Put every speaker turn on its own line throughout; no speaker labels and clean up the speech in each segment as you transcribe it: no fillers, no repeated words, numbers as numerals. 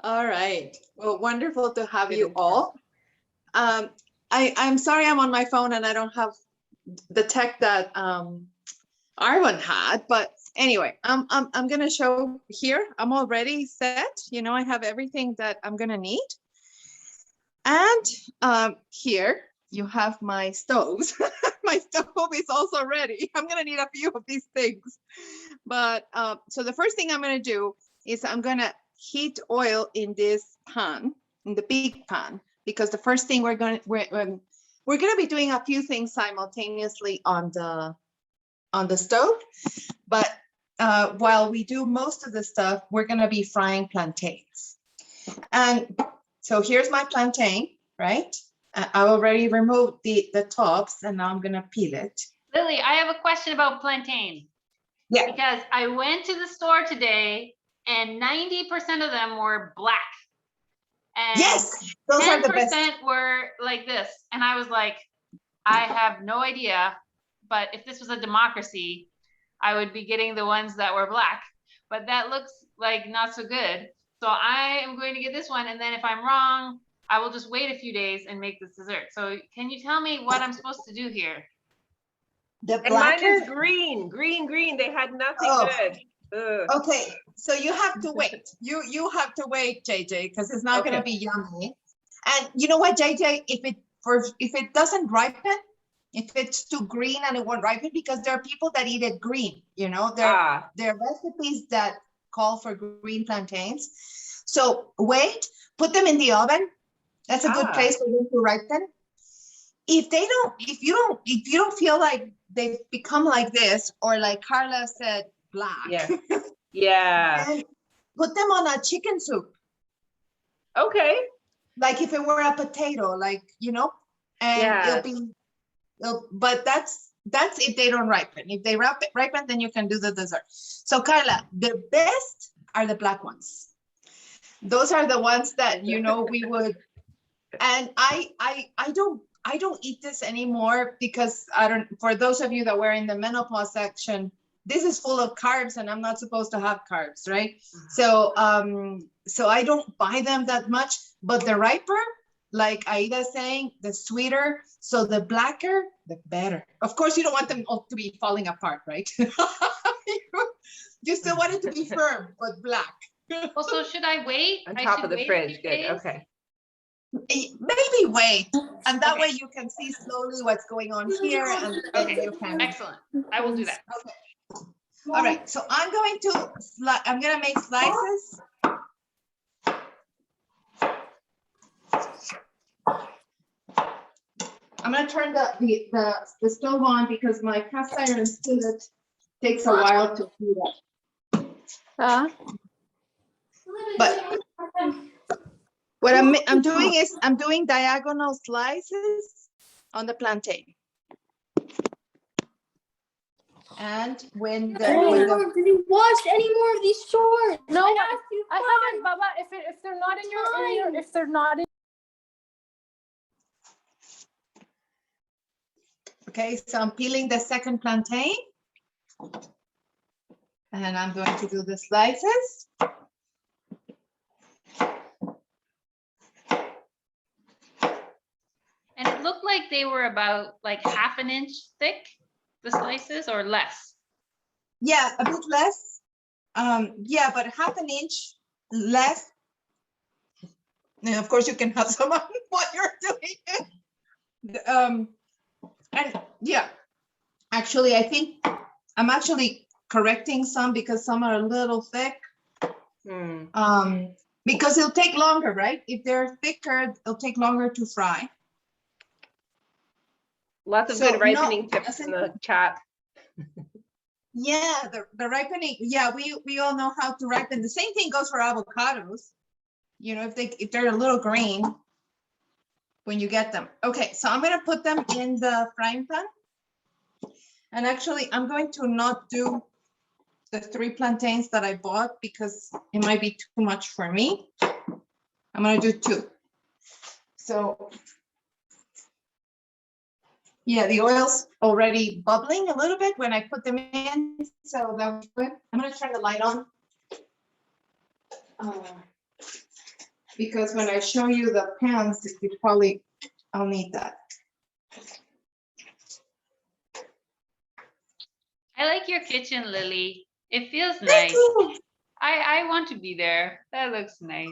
All right. Well, wonderful to have you all. I'm sorry I'm on my phone and I don't have the tech that Arvin had, but anyway, I'm gonna show here. I'm already set. You know, I have everything that I'm gonna need. And here you have my stoves. My stove is also ready. I'm gonna need a few of these things. But so the first thing I'm gonna do is I'm gonna heat oil in this pan, in the big pan, because the first thing we're gonna be doing a few things simultaneously on the stove. But while we do most of the stuff, we're gonna be frying plantains. And so here's my plantain, right? I already removed the tops and now I'm gonna peel it.
Lily, I have a question about plantain.
Yeah.
Because I went to the store today and 90% of them were black. And
yes, those are the best.
10% were like this. And I was like, I have no idea, but if this was a democracy, I would be getting the ones that were black. But that looks like not so good. So I am going to get this one. And then if I'm wrong, I will just wait a few days and make this dessert. So can you tell me what I'm supposed to do here?
The
and mine is green. They had nothing good. Ugh.
Okay, so you have to wait. You have to wait, JJ, because it's not gonna be yummy. And you know what, JJ, if it doesn't ripen, if it's too green and it won't ripen, because there are people that eat it green, you know, there are recipes that call for green plantains. So wait, put them in the oven. That's a good place for them to ripen. If you don't feel like they've become like this, or like Carla said, black.
Yeah.
And put them on a chicken soup.
Okay.
Like if it were a potato, like, you know, and but that's if they don't ripen. If they ripen, then you can do the dessert. So Carla, the best are the black ones. Those are the ones that, you know, we would, and I don't eat this anymore because for those of you that were in the menopause section, this is full of carbs and I'm not supposed to have carbs, right? So so I don't buy them that much, but the riper, like Aida's saying, the sweeter, so the blacker, the better. Of course, you don't want them all to be falling apart, right? You still want it to be firm, but black.
Well, so should I wait?
On top of the fridge, good, okay.
Maybe wait, and that way you can see slowly what's going on here, and you can.
Excellent. I will do that.
Okay. All right. So I'm gonna make slices. I'm gonna turn the stove on because my cast iron skillet takes a while to heat up. But what I'm doing is I'm doing diagonal slices on the plantain. And when
did you watch any more of these shorts?
No, I haven't, Baba. If they're not in your if they're not in.
Okay, so I'm peeling the second plantain. And I'm going to do the slices.
And it looked like they were about like half an inch thick, the slices, or less?
Yeah, a bit less. Yeah, but half an inch less. And of course you can have some on what you're doing. And yeah, actually, I think I'm actually correcting some because some are a little thick. Because it'll take longer, right? If they're thicker, it'll take longer to fry.
Lots of good ripening tips in the chat.
Yeah, the ripening. Yeah, we all know how to ripen. The same thing goes for avocados. You know, if they're a little green when you get them. Okay, so I'm gonna put them in the frying pan. And actually, I'm going to not do the 3 plantains that I bought because it might be too much for me. I'm gonna do 2. So Yeah, the oil's already bubbling a little bit when I put them in, so that was good. I'm gonna turn the light on. Because when I show you the pans, I'll need that.
I like your kitchen, Lily. It feels
Thank
nice.
you.
I want to be there. That looks nice.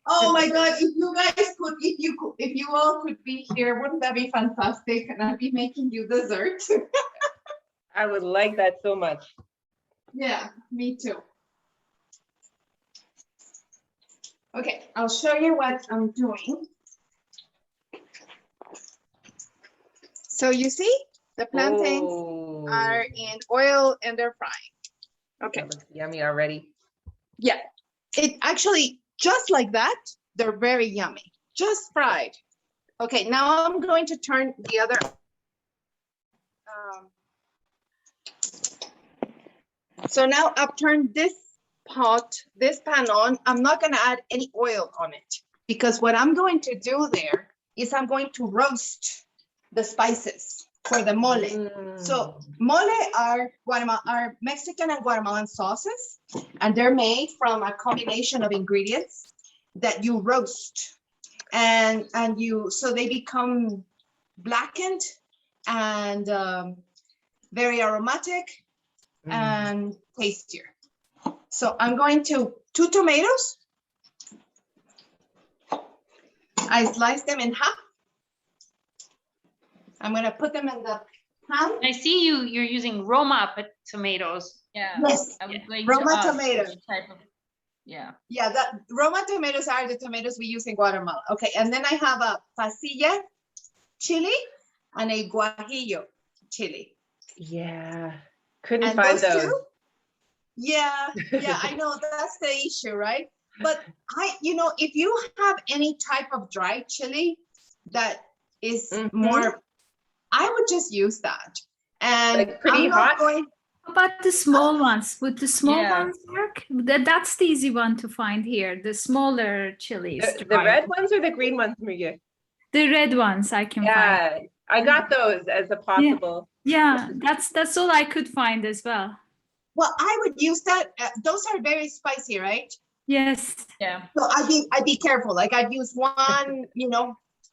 Oh my God, if you guys could, if you all could be here, wouldn't that be fantastic? And I'd be making you dessert.
I would like that so much.
Yeah, me too. Okay, I'll show you what I'm doing. So you see, the plantains are in oil and they're frying. Okay.
That looks yummy already.
Yeah, it actually, just like that, they're very yummy, just fried. Okay, now I'm going to turn the other. So now I've turned this pan on. I'm not gonna add any oil on it because what I'm going to do there is I'm going to roast the spices for the mole. So mole are Mexican and Guatemalan sauces, and they're made from a combination of ingredients that you roast, and so they become blackened and very aromatic and tastier. So I'm going to 2 tomatoes. I sliced them in half. I'm going to put them in the pan.
I see you're using Roma tomatoes.
Yeah.
Yes,
I was going
Roma
to ask
tomatoes.
which type of, yeah.
Yeah, the Roma tomatoes are the tomatoes we use in Guatemala. Okay, and then I have a pasilla chili and a guajillo chili.
Yeah, couldn't
And
find those.
two? Yeah, I know that's the issue, right? But if you have any type of dry chili that is more, I would just use that. And
like pretty hot.
How about the small ones? Would the small ones work? That's the easy one to find here. The smaller chilies.
The red ones or the green ones, Maria?
The red ones I can find.
Yeah, I got those as a possible.
Yeah, that's all I could find as well.
Well, I would use that. Those are very spicy, right?
Yes.
Yeah.
So I'd be careful. Like I'd use one,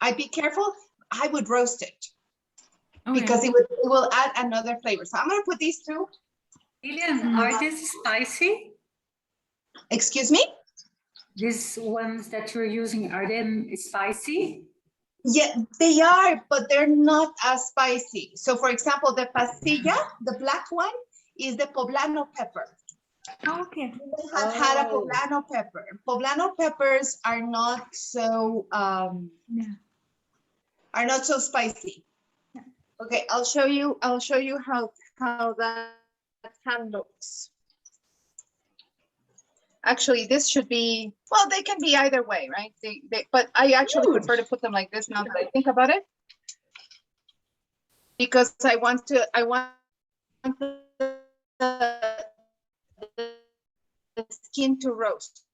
I'd be careful. I would roast it because it will add another flavor. So I'm gonna put these two.
Lilian, are these spicy?
Excuse me?
These ones that you're using, are they spicy?
Yeah, they are, but they're not as spicy. So for example, the pasilla, the black one, is the poblano pepper.
Okay.
We have had a poblano pepper. Poblano peppers are not so spicy. Okay, I'll show you how that pan looks. Actually, this should be, well, they can be either way, right? But I actually prefer to put them like this now that I think about it. Because I want the skin to roast.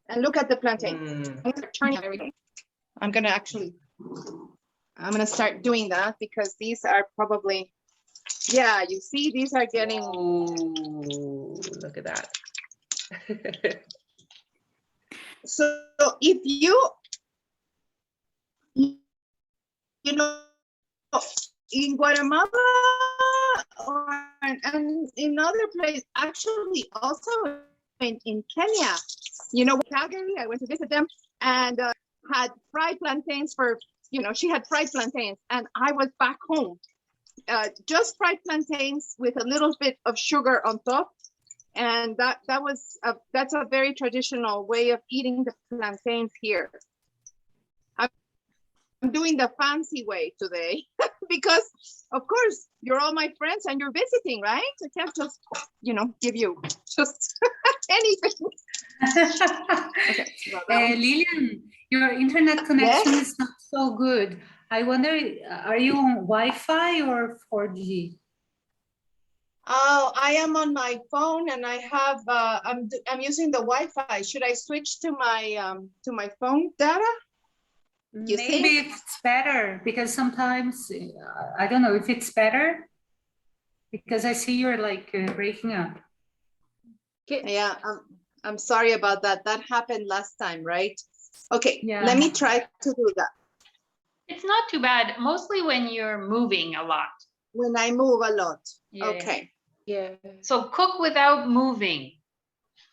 And look at the plantain. I'm gonna start doing that because these are probably, yeah, you see, these are getting.
Ooh, look at that.
So if in Guatemala and in other places, actually also in Kenya, Calgary, I went to visit them and had fried plantains she had fried plantains, and I was back home. Just fried plantains with a little bit of sugar on top, and that's a very traditional way of eating the plantains here. I'm doing the fancy way today because, of course, you're all my friends and you're visiting, right? I can't just, give you just anything.
Okay, Lilian, your internet connection is not so good. I wonder, are you on Wi-Fi or 4G?
Oh, I am on my phone and I have, I'm using the Wi-Fi. Should I switch to my phone data? You
Maybe
think?
it's better because sometimes I don't know if it's better because I see you're like breaking up.
Yeah, I'm sorry about that. That happened last time, right? Okay,
Yeah.
let me try to do that.
It's not too bad, mostly when you're moving a lot.
When I move a lot.
Yeah.
Okay.
Yeah.
So cook without moving.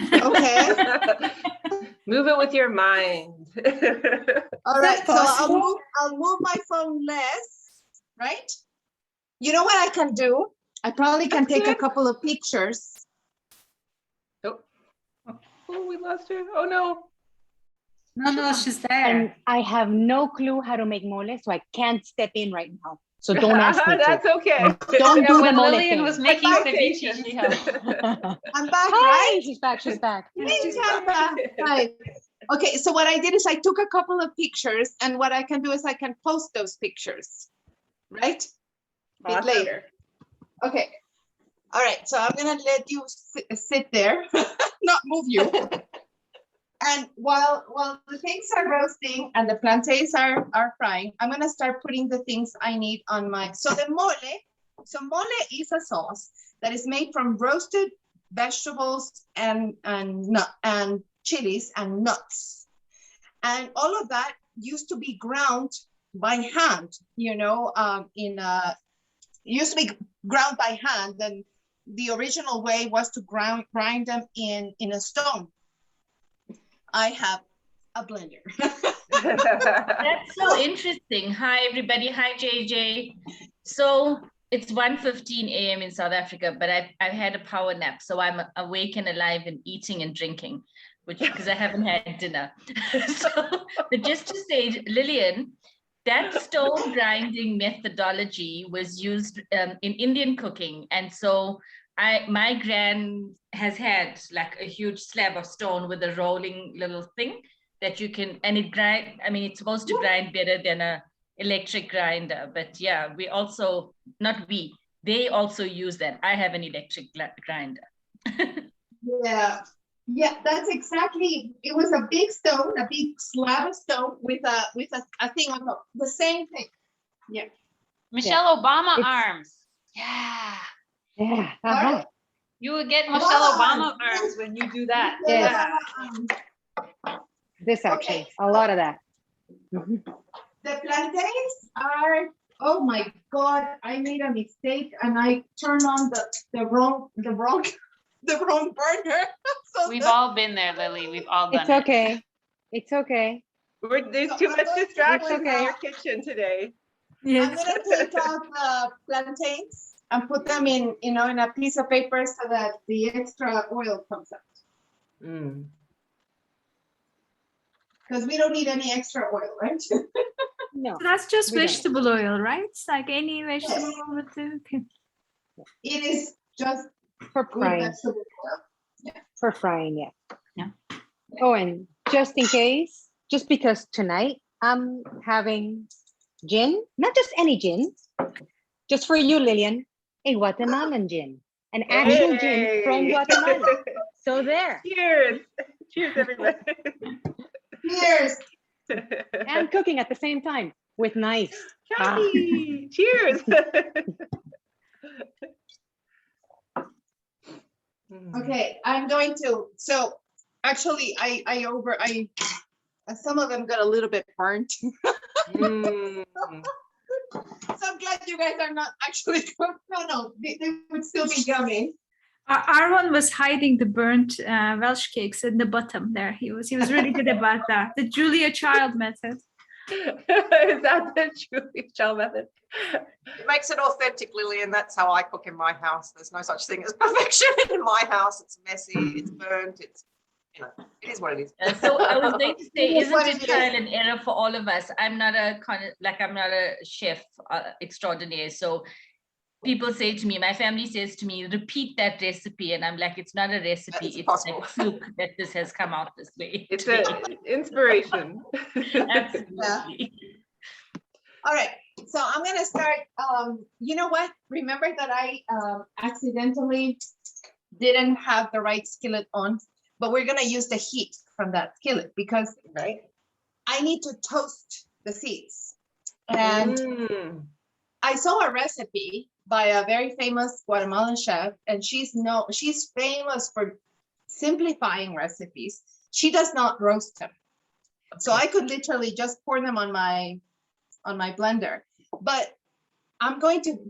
Okay.
Move it with your mind.
All right. So
possible?
I'll move my phone less, right? You know what I can do? I probably can take a couple of pictures.
Oh, we lost her. Oh no.
No, she's there.
And I have no clue how to make mole, so I can't step in right now. So don't ask me
That's
to.
okay.
Don't do the
When
mole
Lilian
thing.
was making
Bye,
ceviche,
patience.
she helped.
I'm back,
Hi,
right?
she's back, she's back.
Right. Okay, so what I did is I took a couple of pictures, and what I can do is I can post those pictures, right? A bit
Awesome.
later. Okay. All right, so I'm gonna let you sit there, not move you. And while the things are roasting and the plantains are frying, I'm gonna start putting the things I need on my, so mole is a sauce that is made from roasted vegetables and chilies and nuts. And all of that used to be ground by hand, you know, used to be ground by hand, and the original way was to grind them in a stone. I have a blender.
That's so interesting. Hi, everybody. Hi, JJ. So it's 1:15 a.m. in South Africa, but I've had a power nap. So I'm awake and alive and eating and drinking, which because I haven't had dinner. So, but just to say, Lilian, that stone grinding methodology was used in Indian cooking. And so my gran has had like a huge slab of stone with a rolling little thing that you can, and it grind, I mean, it's supposed to grind better than a electric grinder, but yeah, they also use that. I have an electric grinder.
Yeah, that's exactly, it was a big stone, a big slab of stone with a thing on top, the same thing. Yeah.
Michelle Obama
It's-
arms. Yeah.
Yeah.
All right.
You would get Michelle Obama arms when you do that.
Yes.
Yeah.
This actually, a lot of that. Mhm.
The plantains are, oh my God, I made a mistake and I turned on the wrong burner. So
We've all been there, Lily. We've all done
It's
it.
okay. It's okay.
There's too much distraction
It's okay.
in your kitchen today.
I'm gonna take out the plantains and put them in, in a piece of paper so that the extra oil comes out. Because we don't need any extra oil, right?
No,
So that's just
we don't.
vegetable oil, right? It's like any vegetable
Yes.
oil with the, okay.
It is just
for
good
frying.
vegetable oil.
For frying, yeah.
Yeah.
Oh, and just in case, just because tonight I'm having gin, not just any gin, just for you, Lilian, a Guatemalan gin, an actual gin from
Hey.
Guatemala. So there,
Cheers. Cheers, everybody.
Cheers.
and cooking at the same time with knives.
Kathy, cheers.
Okay, I'm going to, so actually some of them got a little bit burnt.
Mm.
So I'm glad you guys are not actually, no, they would still be yummy.
Arwan was hiding the burnt Welsh cakes in the bottom there. He was really good about that. The Julia Child method.
Is that the Julia Child method?
It makes it authentic, Lilian. That's how I cook in my house. There's no such thing as perfection in my house. It's messy, it's burnt, it is what it is.
So I was going to say,
It is what
isn't it
it
trial and error for all of us? I'm not a chef extraordinaire. So people say to me, my family says to me, repeat that recipe. And I'm like, it's not a recipe.
It's
It's
possible.
a fluke that this has come out this way.
It's
today.
an inspiration.
Absolutely.
All right, so I'm gonna start, you know what? Remember that I accidentally didn't have the right skillet on, but we're gonna use the heat from that skillet because
Right.
I need to toast the seeds. And I saw a recipe by a very famous Guatemalan chef, and she's famous for simplifying recipes. She does not roast them. So I could literally just pour them on my blender. But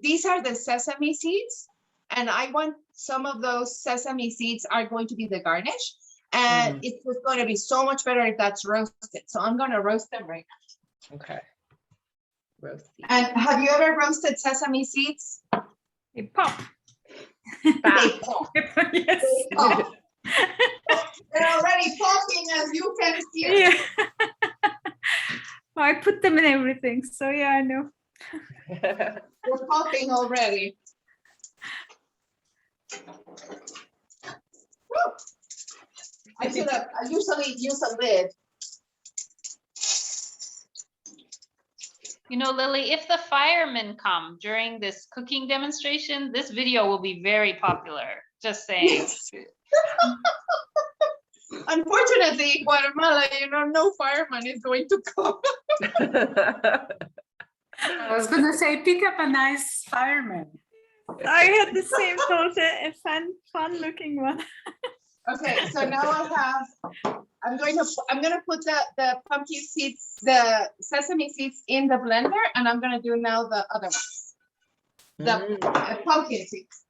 these are the sesame seeds, and I want some of those sesame seeds are going to be the garnish. And it's just going to be so much better if that's roasted. So I'm going to roast them right now.
Okay. Roast seeds.
And have you ever roasted sesame seeds?
They pop.
They pop.
Yes.
They pop. They're already popping, as you can see.
Yeah. I put them in everything, so yeah, I know.
They're popping already. Woo. I usually use a lid.
You know, Lily, if the firemen come during this cooking demonstration, this video will be very popular. Just saying.
Unfortunately, Guatemala, no fireman is going to come.
I was gonna say, pick up a nice fireman.
I had the same thought, a fun looking one.
Okay, so now I'm going to put the pumpkin seeds, the sesame seeds in the blender, and I'm going to do now the other ones, the pumpkin seeds.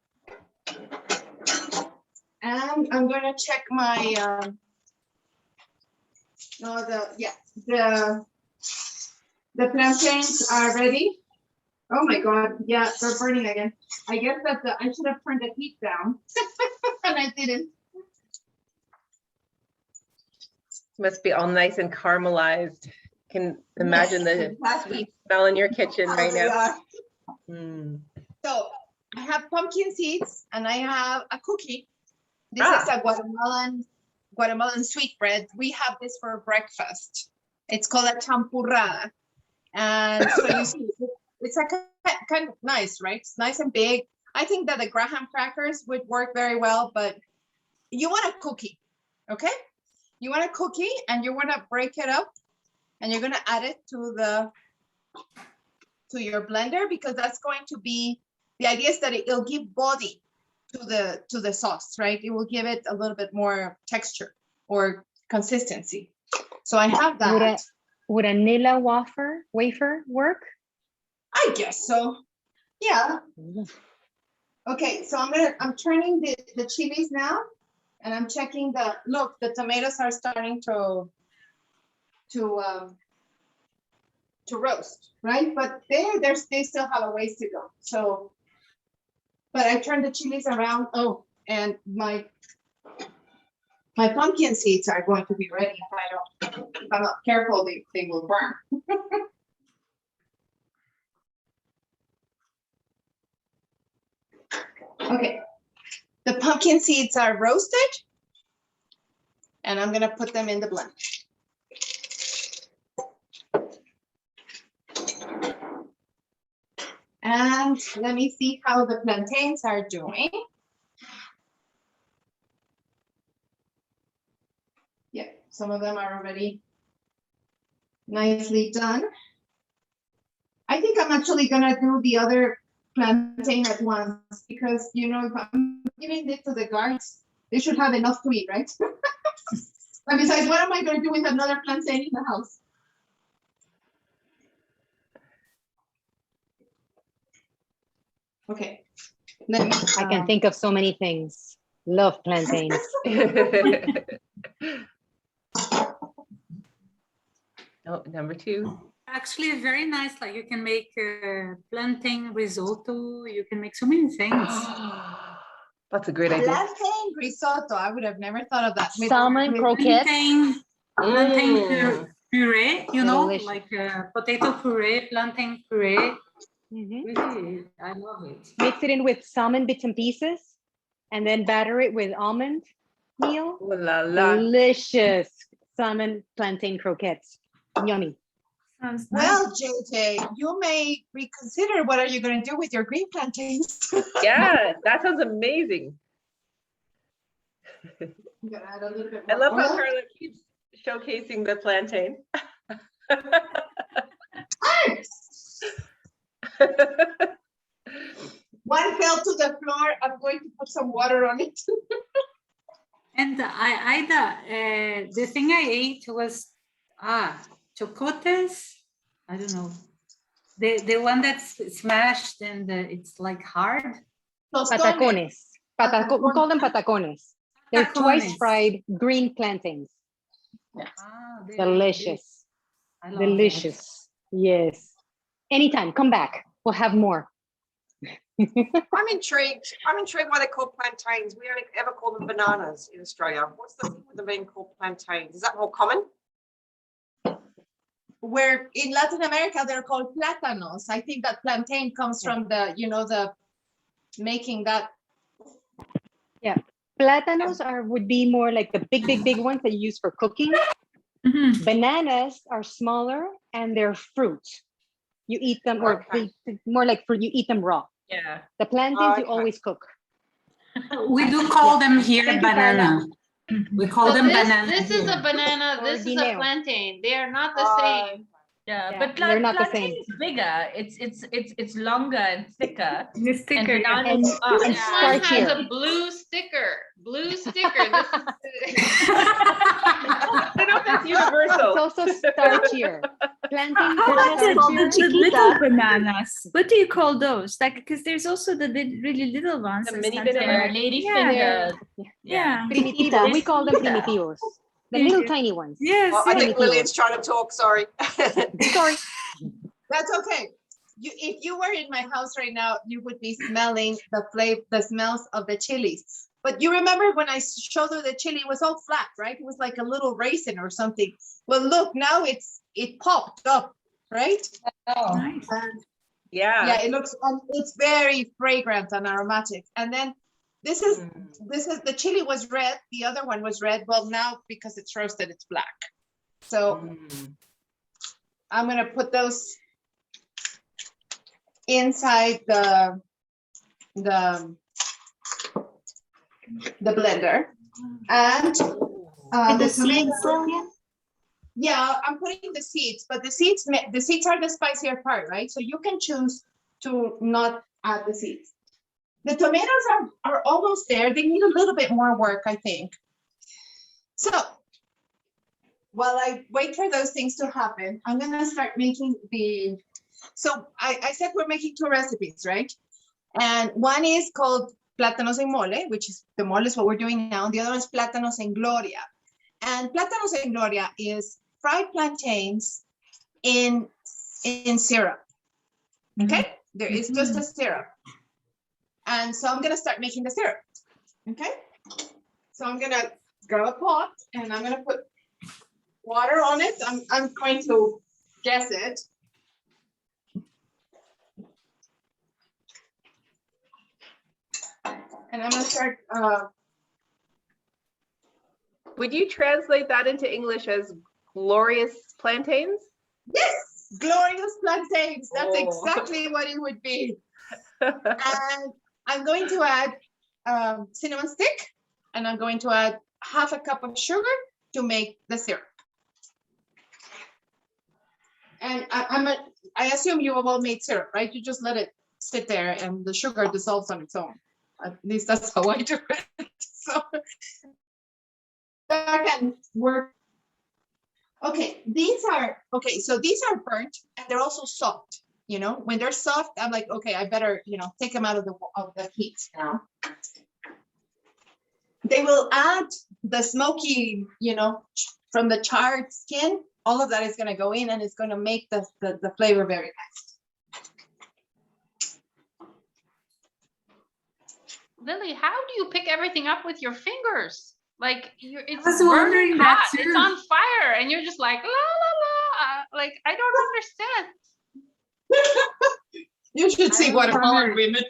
And I'm going to check my, the plantains are ready. Oh my God, yeah, they're burning again. I guess that I should have turned the heat down, and I didn't.
Must be all nice and caramelized. Can imagine the sweet smell in your kitchen right now.
So I have pumpkin seeds and I have a cookie. This is a Guatemalan sweet bread. We have this for breakfast. It's called a champurrada. And so you see, it's kind of nice, right? It's nice and big. I think that the graham crackers would work very well, but you want a cookie, okay? You want a cookie and you want to break it up and you're going to add it to your blender, because that's going to be, the idea is that it'll give body to the sauce, right? It will give it a little bit more texture or consistency. So I have that.
Would a vanilla wafer work?
I guess so. Yeah. Okay, so I'm turning the chilies now. And I'm checking look, the tomatoes are starting to roast, right? But they still have a ways to go. So, but I turned the chilies around. Oh, and my pumpkin seeds are going to be ready. If I'm not careful, they will burn. Okay. The pumpkin seeds are roasted, and I'm going to put them in the blender. And let me see how the plantains are doing. Yeah, some of them are already nicely done. I think I'm actually going to do the other plantain at once, because if I'm giving it to the guards, they should have enough to eat, right? And besides, what am I going to do with another plantain in the house? Okay.
I can think of so many things. Love plantains.
Oh, number 2.
Actually, very nice. Like you can make plantain risotto. You can make so many things.
That's a great idea.
Plantain risotto. I would have never thought of that.
Salmon croquettes.
Plantain puree,
Delicious.
like potato puree, plantain puree. Really, I love it.
Mix it in with salmon bits and pieces, and then batter it with almond meal.
Ooh la la.
Delicious salmon plantain croquettes. Yummy.
Sounds
Well, JJ, you may reconsider what are you going to do with your green plantains.
Yeah, that sounds amazing.
I'm going to add a little bit
I
more
love how
oil.
Carla keeps showcasing the plantain.
One fell to the floor. I'm going to put some water on it.
And the thing I ate was chocotes. I don't know. The one that's smashed and it's like hard.
Patacones. We call them patacones. They're twice
Patacones.
fried green plantains. Delicious.
I love
Delicious. Yes. Anytime, come back. We'll have more.
I'm intrigued. I'm intrigued why they're called plantains. We only ever call them bananas in Australia. What's the thing with them being called plantains? Is that more common?
Where in Latin America, they're called platanos. I think that plantain comes from the, the making that.
Yeah. Platanos would be more like the big ones that you use for cooking.
Mhm.
Bananas are smaller and they're fruit. You eat them, or more like fruit, you eat them raw.
Yeah.
The plantains you always cook.
We do call them here
Thank you,
banana. We call
So
them
this,
banana.
this is a
here.
banana,
Or
this is a
guineo.
plantain. They are not the same.
Yeah,
Yeah,
but
they're not the
plantain
same.
is bigger. It's longer and thicker.
It's thicker,
And
yeah.
bananas are.
And
This one has
starchier.
a blue sticker. Blue sticker. This is
I don't know if that's
It's
universal.
also starchier. Plantain
How
is
about the
starchier.
little bananas? What do you call those? Like, because there's also the really little ones.
The
that
mini
stand
banana?
for-
Lady
Yeah.
finger.
Yeah.
Primitivos. We call them
Chiquita.
primitivos. The little tiny ones.
Yes.
Oh, I
yes.
think Lillian's trying to talk. Sorry.
Sorry.
That's okay. If you were in my house right now, you would be smelling the smells of the chilies. But you remember when I showed you the chili, it was all flat, right? It was like a little raisin or something. Well, look, now it popped up, right?
Nice.
Yeah, it looks, it's very fragrant and aromatic. And then this is the chili was red, the other one was red. Well, now because it's roasted, it's black. So I'm gonna put those inside the blender. And the seeds. Yeah, I'm putting the seeds, but the seeds are the spicier part, right? So you can choose to not add the seeds. The tomatoes are almost there. They need a little bit more work, I think. So while I wait for those things to happen, I'm gonna start making so I said we're making 2 recipes, right? And one is called Platanos en mole, which is the mole is what we're doing now. The other is Platanos en gloria. And Platanos en gloria is fried plantains in syrup. Okay, there is just a syrup. And so I'm gonna start making the syrup. Okay, so I'm gonna grab a pot and I'm gonna put water on it. I'm going to guess it. And I'm gonna start.
Would you translate that into English as glorious plantains?
Yes, glorious plantains. That's
Oh.
exactly what it would be. And I'm going to add cinnamon stick, and I'm going to add half a cup of sugar to make the syrup. And I assume you have all made syrup, right? You just let it sit there and the sugar dissolves on its own. At least that's how I do it. So that can work. Okay, so these are burnt and they're also soft. When they're soft, I'm like, okay, I better, take them out of the heat now. They will add the smoky, from the charred skin. All of that is going to go in and it's going to make the flavor very nice.
Lily, how do you pick everything up with your fingers? Like it's
I was wondering
burning
that
hot,
too.
it's on fire, and you're just like la la la. Like I don't understand.
You should see Guatemalan
wondering.
women.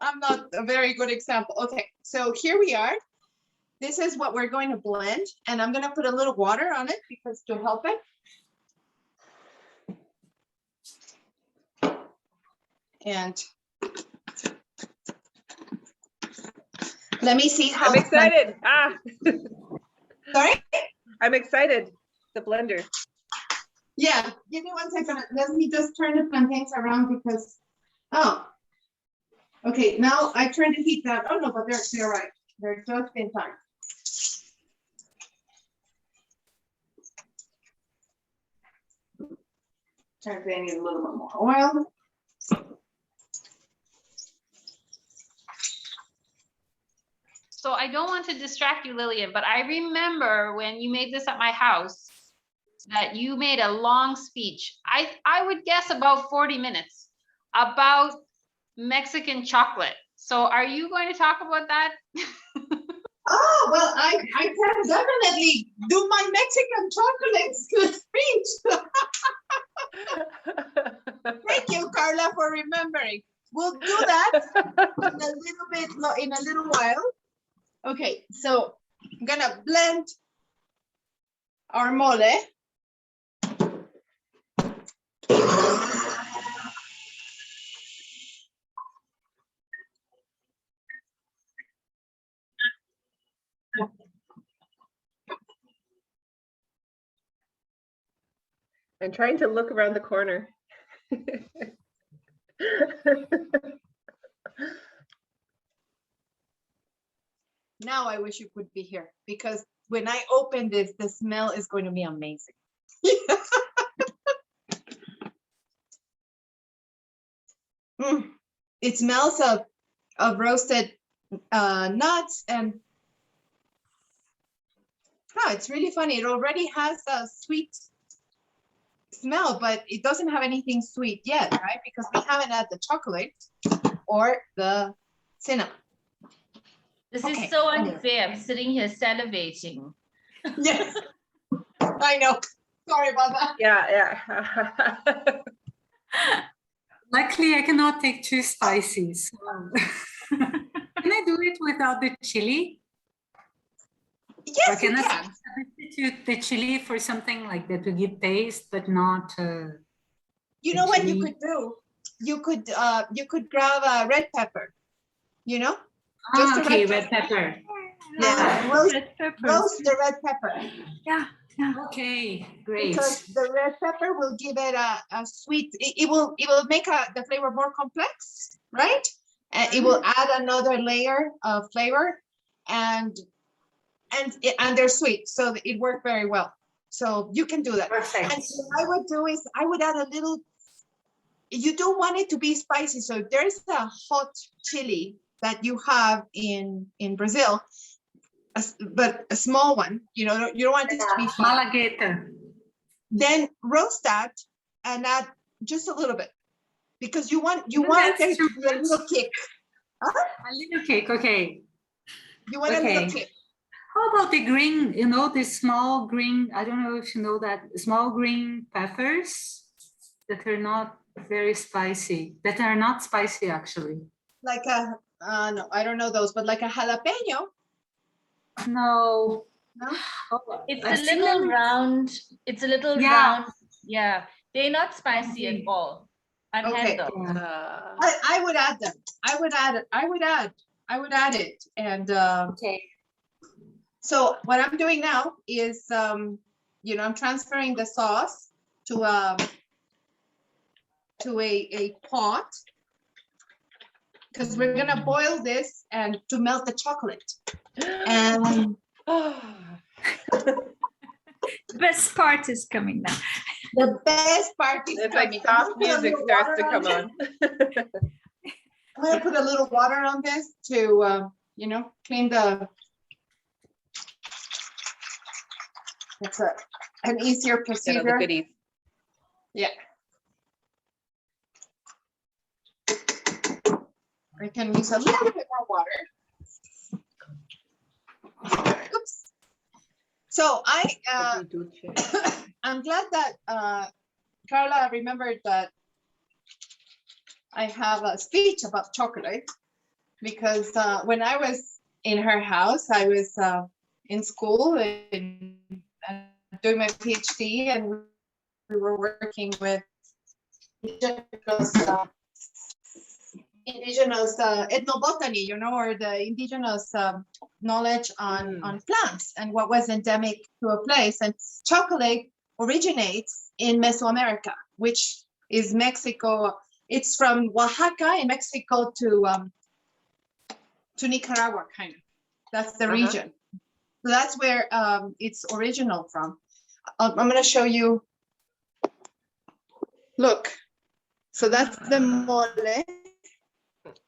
I'm not a very good example. Okay, so here we are. This is what we're going to blend, and I'm going to put a little water on it because to help it. And let me see how.
I'm excited.
Sorry?
I'm excited. The blender.
Yeah, give me 1 second. Let me just turn the plantains around because, oh. Okay, now I turn the heat down. Oh no, but they're right. They're just in time. Turn they need a little bit more oil.
So I don't want to distract you, Lillian, but I remember when you made this at my house that you made a long speech. I would guess about 40 minutes about Mexican chocolate. So are you going to talk about that?
Oh, well, I can definitely do my Mexican chocolate speech. Thank you, Carla, for remembering. We'll do that in a little while. Okay, so I'm gonna blend our mole.
I'm trying to look around the corner.
Now I wish you could be here because when I open this, the smell is going to be amazing. It smells of roasted nuts and it's really funny. It already has a sweet smell, but it doesn't have anything sweet yet, right? Because we haven't had the chocolate or the cinnamon.
This is so unfair. I'm sitting here salivating.
Yes, I know. Sorry about that.
Yeah.
Luckily, I cannot take too spicy. So. Can I do it without the chili?
Yes,
or can
you
I
can.
substitute the chili for something like that to give taste, but not?
You know what you could do? You could grab a red pepper. You know.
Just okay, red pepper.
Yeah, roast the red pepper.
Yeah.
Okay, great.
Because the red pepper will give it a sweet. It will make the flavor more complex, right? And it will add another layer of flavor, and they're sweet, so it worked very well. So you can do that.
Perfect.
And what I would do is I would add a little. You don't want it to be spicy, so there's a hot chili that you have in Brazil, but a small one. You know, you don't want it to be
Malagueta.
Then roast that and add just a little bit because you want there to be a little kick. Huh?
A little kick, okay.
You want a little kick.
How about the green? You know, the small green. I don't know if you know that small green peppers that are not very spicy. That are not spicy actually.
Like a no, I don't know those, but like a jalapeno.
No.
No.
Oh, it's a little round. It's a little round. Yeah, they're not spicy at all. I've had them.
I would add them. I would add it. And so what I'm doing now is you know, I'm transferring the sauce to a pot because we're gonna boil this and to melt the chocolate. And
the best part is coming now.
The best part is
it's
coming.
Like soft music starts to come on.
I'm gonna put a little water on this to you know, clean the. It's an easier procedure.
Get all the goodies.
Yeah. I can use a little bit more water. Oops. So I'm glad that Carla remembered that I have a speech about chocolate because when I was in her house, I was in school and doing my PhD, and we were working with indigenous ethnobotany, you know, or the indigenous knowledge on plants and what was endemic to a place. And chocolate originates in Mesoamerica, which is Mexico. It's from Oaxaca in Mexico to Nicaragua, kind of. That's the region. So that's where it's original from. I'm going to show you. Look. So that's the mole.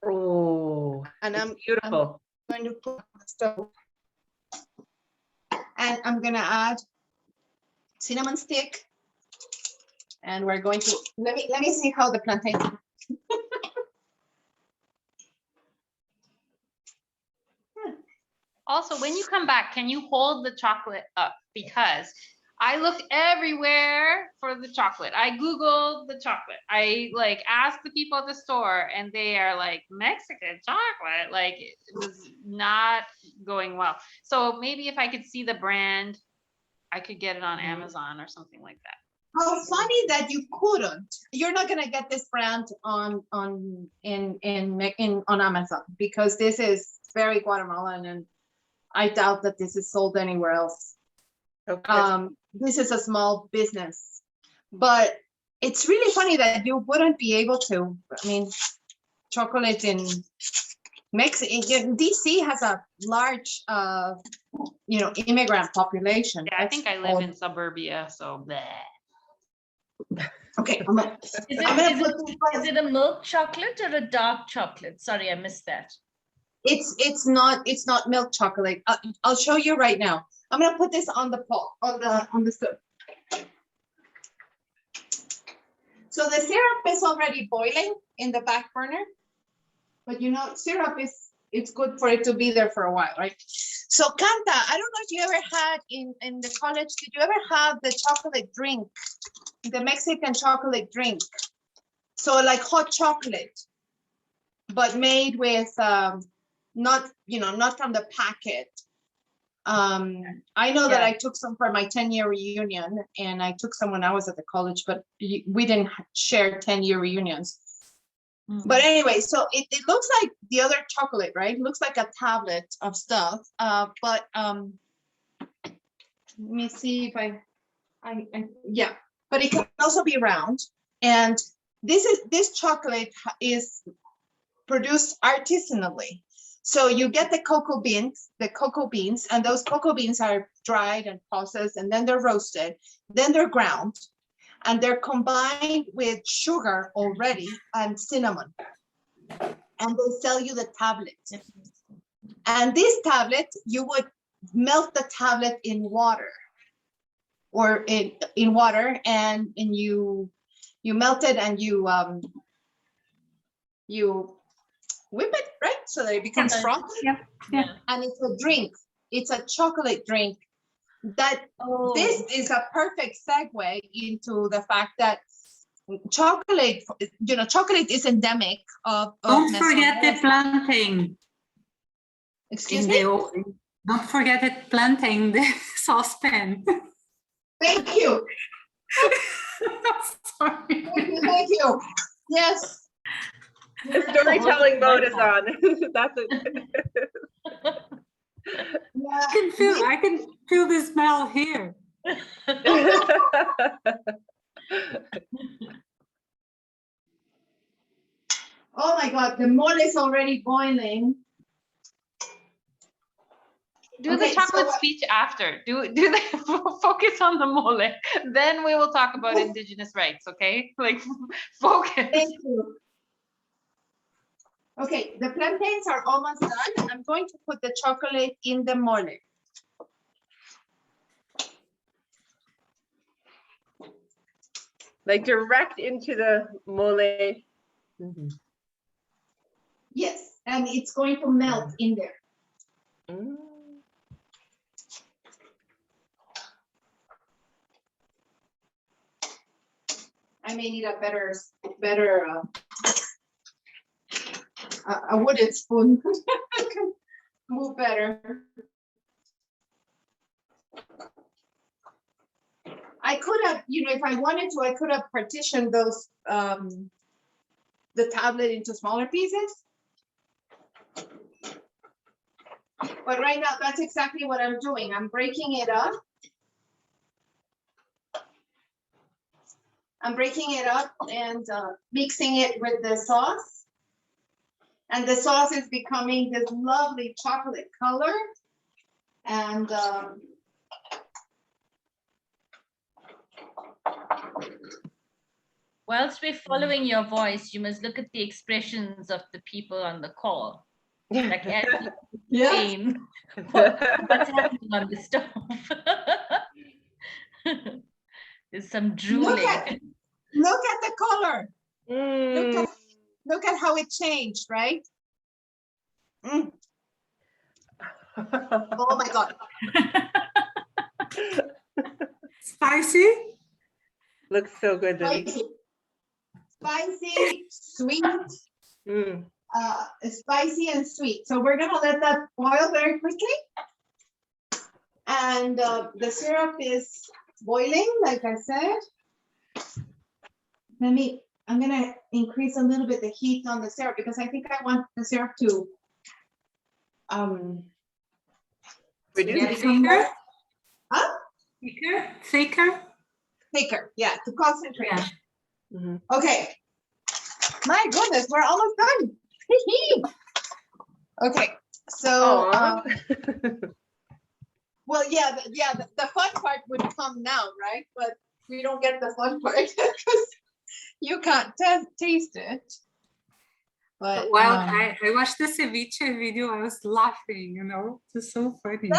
Oh,
and I'm
beautiful.
I'm going to put on the stove. And I'm going to add cinnamon stick. And we're going to let me see how the plantain.
Also, when you come back, can you hold the chocolate up? Because I looked everywhere for the chocolate. I Googled the chocolate. I like asked the people at the store and they are like, Mexican chocolate. Like it was not going well. So maybe if I could see the brand, I could get it on Amazon or something like that.
How funny that you couldn't. You're not gonna get this brand on Amazon because this is very Guatemalan and I doubt that this is sold anywhere else. Okay. This is a small business, but it's really funny that you wouldn't be able to. I mean, chocolate in Mexico, DC has a large, immigrant population.
Yeah, I think I live in suburbia, so bleh.
Okay.
Is it a milk chocolate or a dark chocolate? Sorry, I missed that.
It's not milk chocolate. I'll show you right now. I'm gonna put this on the pot on the stove. So the syrup is already boiling in the back burner, but syrup it's good for it to be there for a while, right? So Canta, I don't know if you ever had in the college, did you ever have the chocolate drink, the Mexican chocolate drink? So like hot chocolate, but made with not from the packet. I know that I took some for my 10-year reunion and I took some when I was at the college, but we didn't share 10-year reunions. But anyway, so it looks like the other chocolate, right? It looks like a tablet of stuff. But let me see if yeah, but it can also be round. And this chocolate is produced artisanally. So you get the cocoa beans, and those cocoa beans are dried and processed, and then they're roasted, then they're ground, and they're combined with sugar already and cinnamon. And they sell you the tablet. And this tablet, you would melt the tablet in water, or in water, and you melt it and you whip it, right? So that it becomes frothy.
Yeah.
And it's a drink. It's a chocolate drink. This is a perfect segue into the fact that chocolate is endemic of
Don't forget the planting.
Excuse me?
Don't forget it planting the saucepan.
Thank you.
Sorry.
Thank you. Yes.
The storytelling mode is on. That's it.
Yeah.
I can feel the smell here.
Oh my God, the mole is already boiling.
Do the chocolate speech after. Do the focus on the mole. Then we will talk about indigenous rights, okay? Like focus.
Thank you. Okay, the plantains are almost done. I'm going to put the chocolate in the mole.
Like direct into the mole. Mm-hmm.
Yes, and it's going to melt in there.
Mm.
I may need a better a wooden spoon. Move better. I could have, if I wanted to, I could have partitioned those, the tablet into smaller pieces. But right now, that's exactly what I'm doing. I'm breaking it up. I'm breaking it up and mixing it with the sauce. And the sauce is becoming this lovely chocolate color. And
whilst we're following your voice, you must look at the expressions of the people on the call. Like as
yeah.
saying, what's happening on the stove? There's some drooling.
Look at the color. Look at how it changed, right? Mm. Oh my God.
Spicy?
Looks so good, Lily.
Spicy, sweet. Spicy and sweet. So we're gonna let that boil very quickly. And the syrup is boiling, like I said. I'm gonna increase a little bit the heat on the syrup because I think I want the syrup to
reduce
thicker?
Huh? Thicker, yeah, to concentrate.
Yeah.
Okay. My goodness, we're almost done. Okay, so well, yeah, the fun part would come now, right? But we don't get the fun part because you can't taste it. But
well, I watched the ceviche video. I was laughing, you know, it's so funny.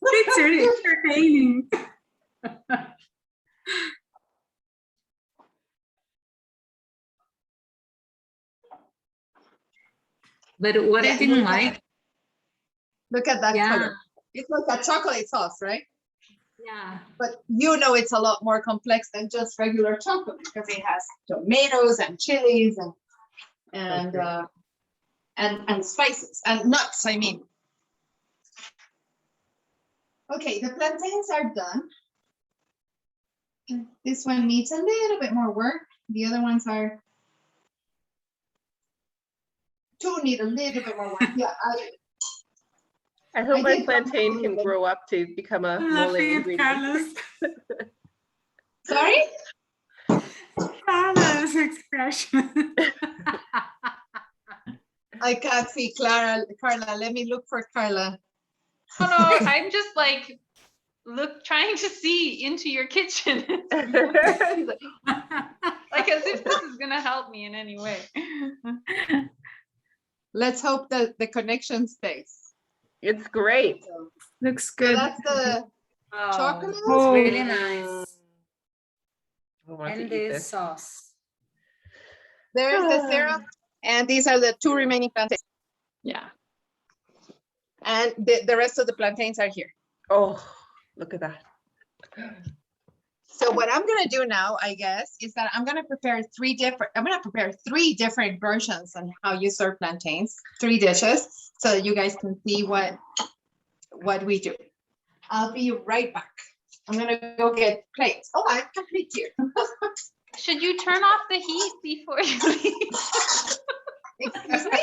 It's really entertaining. But what I didn't like.
Look at that color. It's like a chocolate sauce, right?
Yeah.
But you know it's a lot more complex than just regular chocolate because it has tomatoes and chilies and spices and nuts, I mean. Okay, the plantains are done. This one needs a little bit more work. The other ones are need a little bit more work. Yeah,
I hope my plantain can grow up to become a mole ingredient.
Sorry?
Carla's expression.
I can't see Carla. Let me look for Carla.
Oh no, I'm just like trying to see into your kitchen. Like as if this is gonna help me in any way.
Let's hope that the connection stays.
It's great.
Looks good.
So that's the chocolate.
It's really nice.
And this
sauce.
There's the syrup, and these are the two remaining plantains.
Yeah.
And the rest of the plantains are here.
Oh, look at that.
So what I'm gonna do now, I guess, is that I'm gonna prepare three different versions on how you serve plantains, 3 dishes, so that you guys can see what we do. I'll be right back. I'm gonna go get plates. Oh, I have plates here.
Should you turn off the heat before you leave?
Excuse me?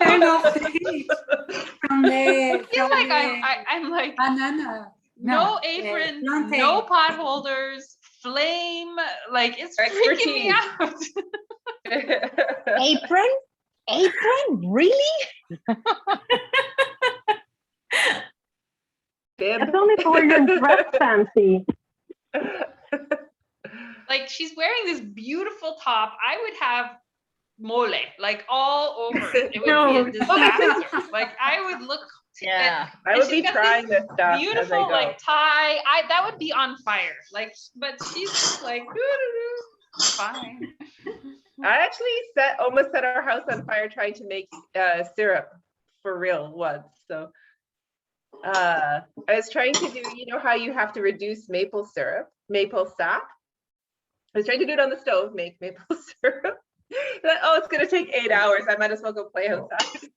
Turn off the heat.
I'm like
banana.
No apron, no pot holders, flame, like it's freaking me out.
Apron? Really?
That's
only for your dress fancy.
Like she's wearing this beautiful top. I would have mole like all over it. It would be a disaster. Like I would look.
Yeah,
I would be trying this stuff.
Beautiful, like tie. That would be on fire. Like, but she's just like, fine.
I actually almost set our house on fire trying to make syrup for real once. So I was trying to do, you know how you have to reduce maple sap. I was trying to do it on the stove, make maple syrup. Like, oh, it's gonna take 8 hours. I might as well go play outside.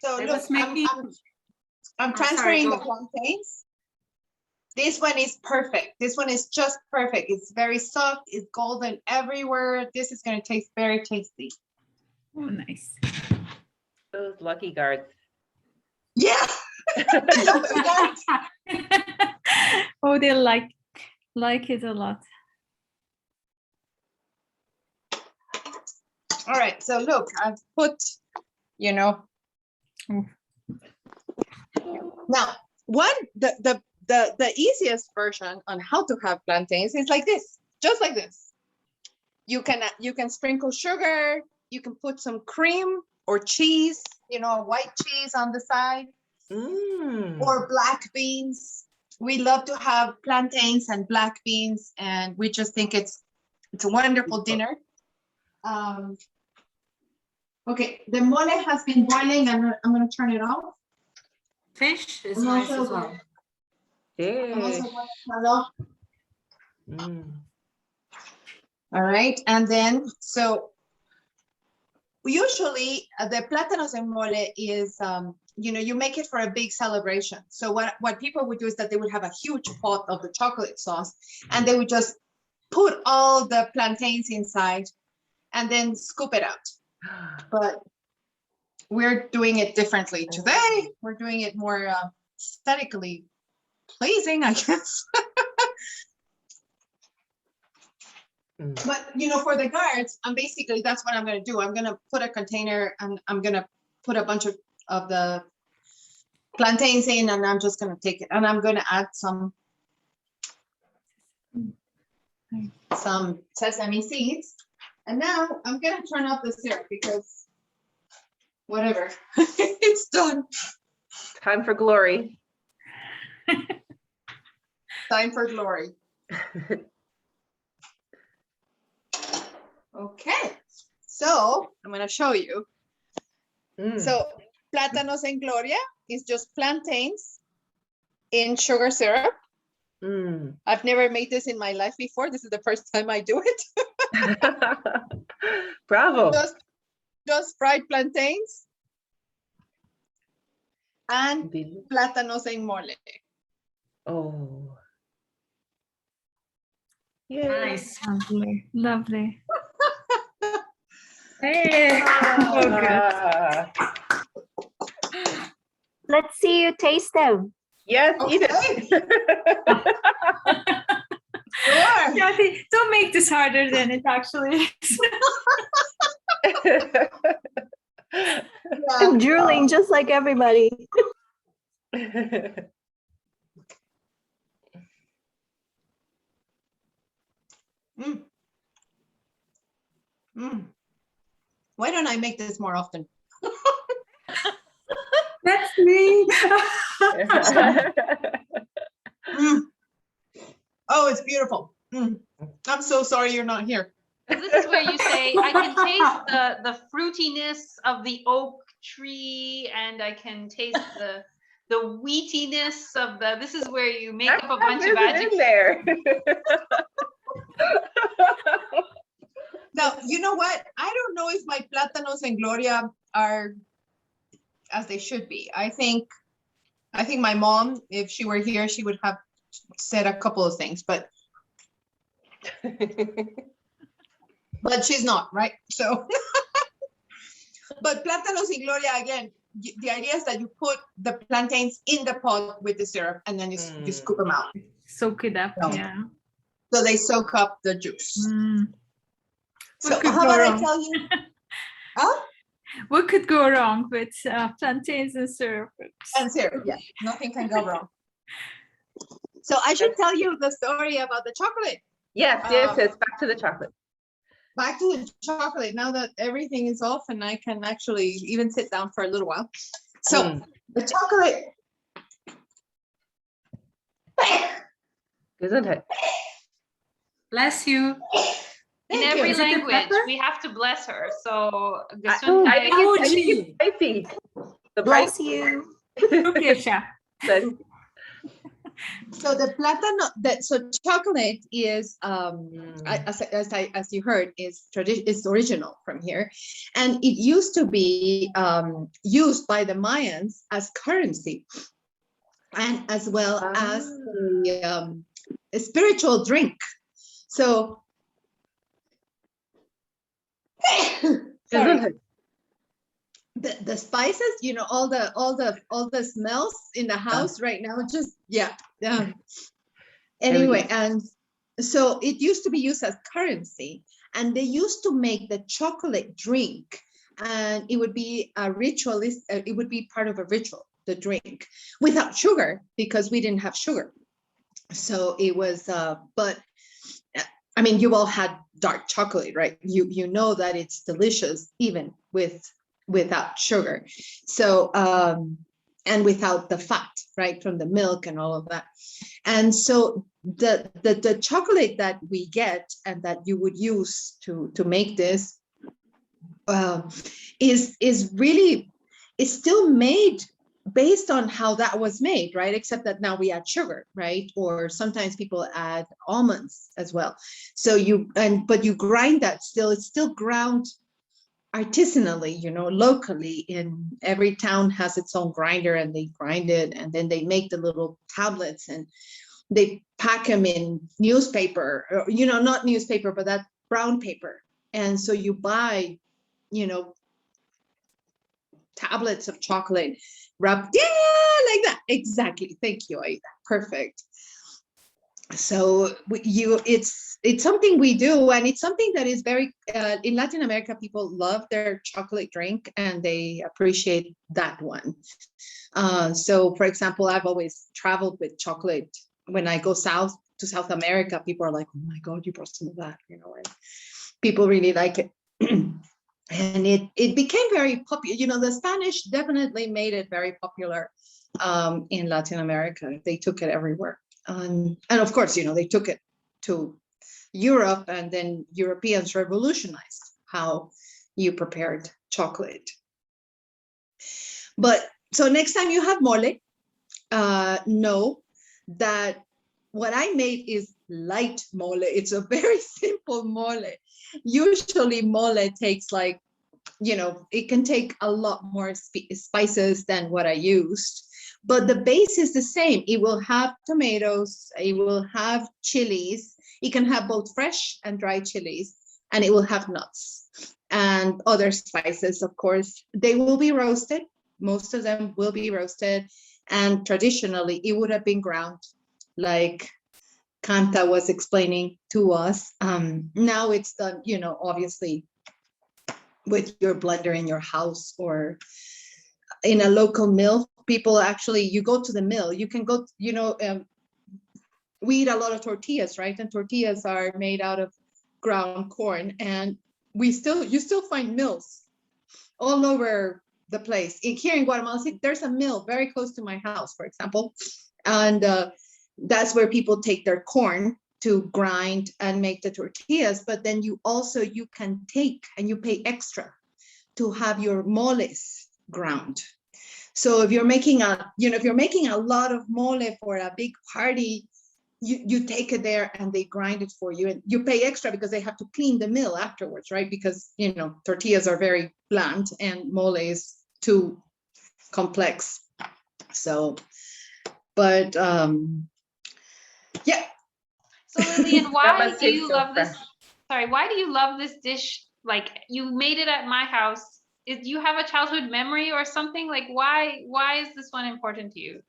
So look, I'm transferring the plantains. This one is perfect. This one is just perfect. It's very soft. It's golden everywhere. This is going to taste very tasty.
Oh, nice.
Those lucky guards.
Yeah.
Oh, they like it a lot.
All right, so look, I've put, you know.
Mm.
Now, the easiest version on how to have plantains is like this, just like this. You can sprinkle sugar, you can put some cream or cheese, you know, white cheese on the side, or black beans. We love to have plantains and black beans, and we just think it's a wonderful dinner. Okay, the mole has been boiling, and I'm going to turn it off.
Fish is nice as well.
Fish.
All right, and then so usually the Platanos en mole is, you know, you make it for a big celebration. So what people would do is that they would have a huge pot of the chocolate sauce, and they would just put all the plantains inside and then scoop it out. But we're doing it differently today. We're doing it more aesthetically pleasing, I guess. But, you know, for the guards, basically, that's what I'm going to do. I'm going to put a container and I'm going to put a bunch of the plantains in, and I'm just going to take it. And I'm going to add some sesame seeds. And now I'm going to turn off the syrup because whatever, it's done.
Time for glory.
Time for glory. Okay, so I'm going to show you. So Platanos en Gloria is just plantains in sugar syrup. I've never made this in my life before. This is the first time I do it.
Bravo.
Just fried plantains and Platanos en mole.
Oh.
Yay. Nice. Lovely. Lovely. Hey. Oh, good.
Let's see you taste them.
Yes, eat it.
Sure.
Kathy, don't make this harder than it actually is.
I'm drooling just like everybody.
Why don't I make this more often?
That's me.
Oh, it's beautiful. I'm so sorry you're not here.
This is where you say, I can taste the fruitiness of the oak tree, and I can taste the wheatiness of the, this is where you make up a bunch of adjectives.
There.
Now, you know what? I don't know if my Platanos en Gloria are as they should be. I think my mom, if she were here, she would have said a couple of things, but she's not, right? So, but Platanos en Gloria, again, the idea is that you put the plantains in the pot with the syrup, and then you scoop them out.
Soak it up, yeah.
So they soak up the juice. So
What could
how
go
about I
wrong?
tell you? Huh?
What could go wrong with plantains and syrup?
And syrup, yeah. Nothing can go wrong. So I should tell you the story about the chocolate.
Yes. Back to the chocolate.
Back to the chocolate. Now that everything is off and I can actually even sit down for a little while. So the chocolate.
Isn't it?
Bless you.
In every language, we have to bless her. So,
I think it's spicy.
Bless you.
So the plátano, so chocolate is, as you heard, is original from here, and it used to be used by the Mayans as currency, and as well as a spiritual drink. So, sorry. the spices, you know, all the smells in the house right now, just yeah. Anyway, and so it used to be used as currency, and they used to make the chocolate drink, and it would be a ritualist. It would be part of a ritual, the drink, without sugar, because we didn't have sugar. So it was, but I mean, you all had dark chocolate, right? You know that it's delicious even without sugar. So and without the fat, right, from the milk and all of that. And so the chocolate that we get and that you would use to make this is really, it's still made based on how that was made, right? Except that now we add sugar, right? Or sometimes people add almonds as well. So but you grind that still, it's still ground artisanally, you know, locally. In every town has its own grinder, and they grind it, and then they make the little tablets, and they pack them in newspaper, or, you know, not newspaper, but that brown paper. And so you buy, you know, tablets of chocolate wrapped, yeah, like that. Exactly. Thank you, Aida. Perfect. So it's something we do, and it's something that is very in Latin America. People love their chocolate drink, and they appreciate that one. So, for example, I've always traveled with chocolate. When I go south to South America, people are like, "Oh my God, you brought some of that," you know, and people really like it. And it became very popular. You know, the Spanish definitely made it very popular in Latin America. They took it everywhere. And of course, you know, they took it to Europe, and then Europeans revolutionized how you prepared chocolate. But so next time you have mole, know that what I made is light mole. It's a very simple mole. Usually mole takes, like, you know, it can take a lot more spices than what I used, but the base is the same. It will have tomatoes, it will have chilies, it can have both fresh and dry chilies, and it will have nuts and other spices. Of course, they will be roasted. Most of them will be roasted, and traditionally it would have been ground, like Kanta was explaining to us. Now it's done, you know, obviously with your blender in your house or in a local mill. People actually, you go to the mill, you can go, you know, we eat a lot of tortillas, right? And tortillas are made out of ground corn, and you still find mills all over the place. Here in Guatemala City, there's a mill very close to my house, for example, and that's where people take their corn to grind and make the tortillas. But then you can take, and you pay extra to have your moles ground. So if you're making a lot of mole for a big party, you take it there and they grind it for you, and you pay extra because they have to clean the mill afterwards, right? Because, you know, tortillas are very bland and mole is too complex. So, but yeah.
So Lilian, why do you love this? Sorry, why do you love this dish? Like, you made it at my house. Do you have a childhood memory or something? Like, why is this one important to you?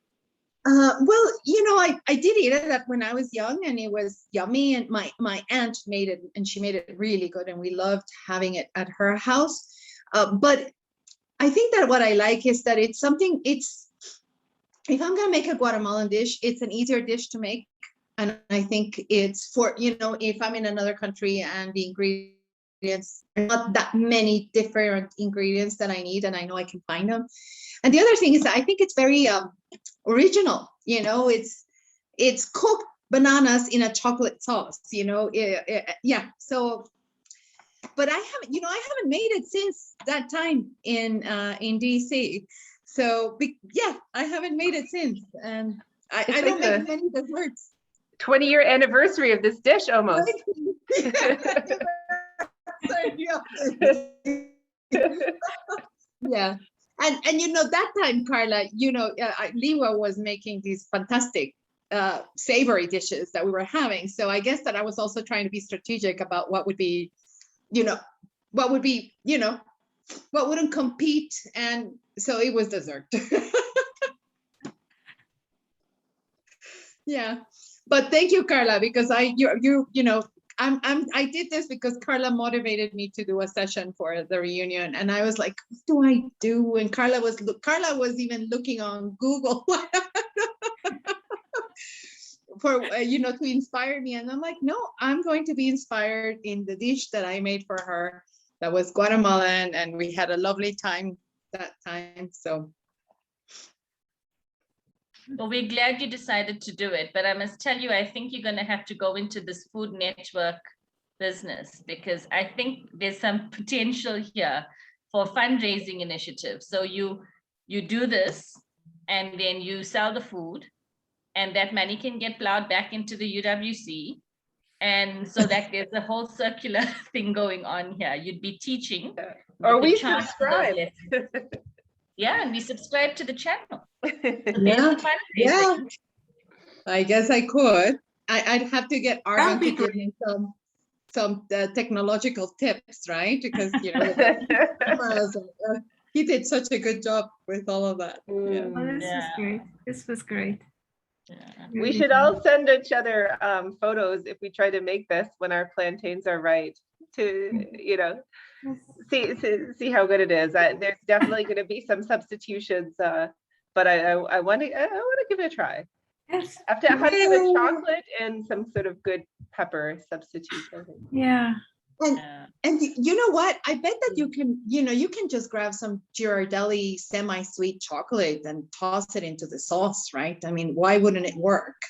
Well, you know, I did eat it when I was young, and it was yummy, and my aunt made it, and she made it really good, and we loved having it at her house. But I think that what I like is that it's something, if I'm gonna make a Guatemalan dish, it's an easier dish to make. And I think it's for, you know, if I'm in another country and the ingredients are not that many different ingredients that I need, and I know I can find them. And the other thing is that I think it's very original, you know, it's cooked bananas in a chocolate sauce, you know, yeah. So, but I haven't made it since that time in DC. So yeah, I haven't made it since, and I don't make many desserts.
20-year anniversary of this dish almost.
Yeah. And you know, that time, Carla, you know, Liwa was making these fantastic savory dishes that we were having. So I guess that I was also trying to be strategic about what would be, you know, compete, and so it was dessert. Yeah, but thank you, Carla, because I did this because Carla motivated me to do a session for the reunion, and I was like, what do I do? And Carla was even looking on Google for to inspire me, and I'm like, no, I'm going to be inspired in the dish that I made for her that was Guatemalan, and we had a lovely time that time. So
well, we're glad you decided to do it, but I must tell you, I think you're going to have to go into this food network business, because I think there's some potential here for fundraising initiatives. So you do this, and then you sell the food, and that money can get plowed back into the UWC. And so that there's a whole circular thing going on here. You'd be teaching.
Or we subscribe.
Yeah, and we subscribe to the channel.
Yeah. I guess I could. I'd have to get Arvin to give me some technological tips, right? Because he did such a good job with all of that. Yeah.
Oh, this was great. This was great.
Yeah. We should all send each other photos if we try to make this when our plantains are right, to see how good it is. There's definitely going to be some substitutions, but I want to give it a try.
Yes.
I have to have a chocolate and some sort of good pepper substitute.
Yeah.
And you know what? I bet that you can just grab some Ghirardelli semi-sweet chocolate and toss it into the sauce, right? I mean, why wouldn't it work,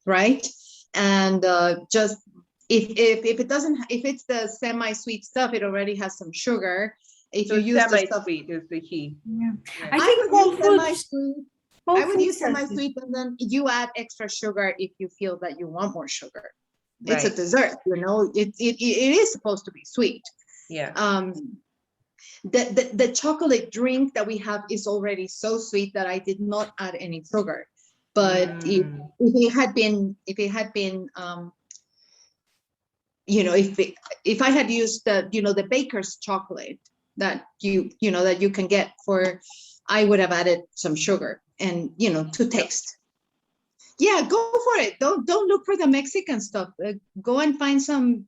right? And just if it's the semi-sweet stuff, it already has some sugar. If
so
you use
semi-sweet is the key.
Yeah.
I would use semi-sweet, and then you add extra sugar if you feel that you want more sugar. It's a dessert, it is supposed to be sweet.
Yeah.
The chocolate drink that we have is already so sweet that I did not add any sugar. But if it had been if I had used the baker's chocolate that you can get I would have added some sugar and to taste. Yeah, go for it. Don't look for the Mexican stuff. Go and find some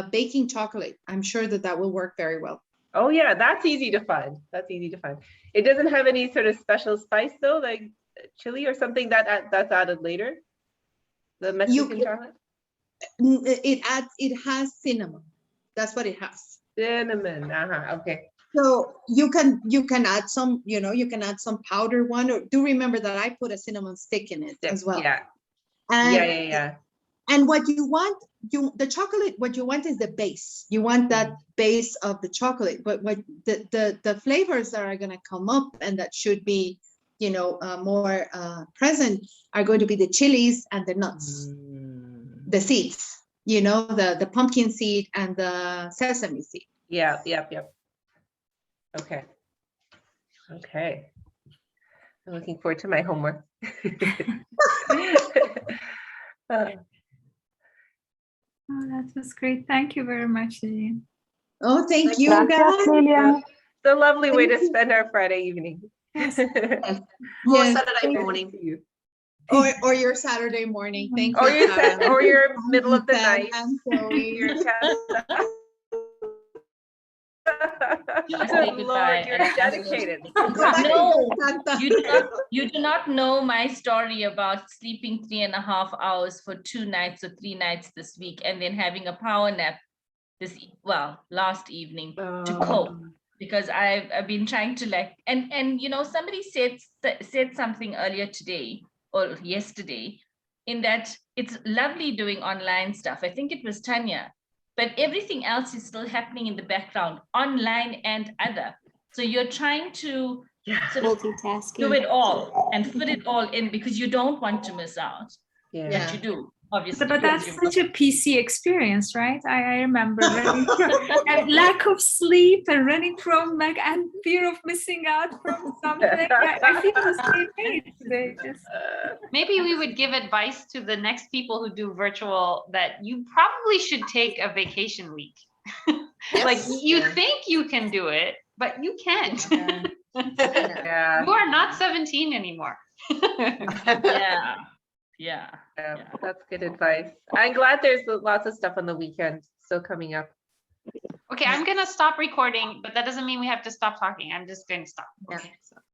baking chocolate. I'm sure that will work very well.
Oh yeah, that's easy to find. It doesn't have any sort of special spice though, like chili or something that's added later. The Mexican chocolate.
It has cinnamon. That's what it has.
Cinnamon. Okay.
So you can add some, you can add some powder one, or do remember that I put a cinnamon stick in it as well.
Yeah.
And,
yeah.
And what you want, the chocolate, what you want is the base. You want that base of the chocolate, but what the flavors that are going to come up and that should be, more present are going to be the chilies and the nuts, the seeds, the pumpkin seed and the sesame seed.
Yeah. Okay. I'm looking forward to my homework.
Oh, that was great. Thank you very much, Lilian.
Oh, thank you, guys.
It's a lovely way to spend our Friday evening.
Yes. Or Saturday morning.
Or your Saturday morning. Thank you.
Or your middle of the night. Lord, you're dedicated.
No, you do not know my story about sleeping 3.5 hours for 2 nights or 3 nights this week, and then having a power nap last evening to cope, because I've been trying to and somebody said something earlier today or yesterday, in that it's lovely doing online stuff. I think it was Tanya. But everything else is still happening in the background, online and other. So you're trying to sort of do it all and fit it all in, because you don't want to miss out.
Yeah.
But you do, obviously.
But that's such a PC experience, right? I remember and lack of sleep and running from and fear of missing out from something. I feel the same way today.
Maybe we would give advice to the next people who do virtual that you probably should take a vacation week. Like you think you can do it, but you can't.
Yeah.
You are not 17 anymore.
Yeah. Yeah.
Yeah, that's good advice. I'm glad there's lots of stuff on the weekend still coming up.
Okay, I'm gonna stop recording, but that doesn't mean we have to stop talking. I'm just going to stop.
Yeah.
Okay.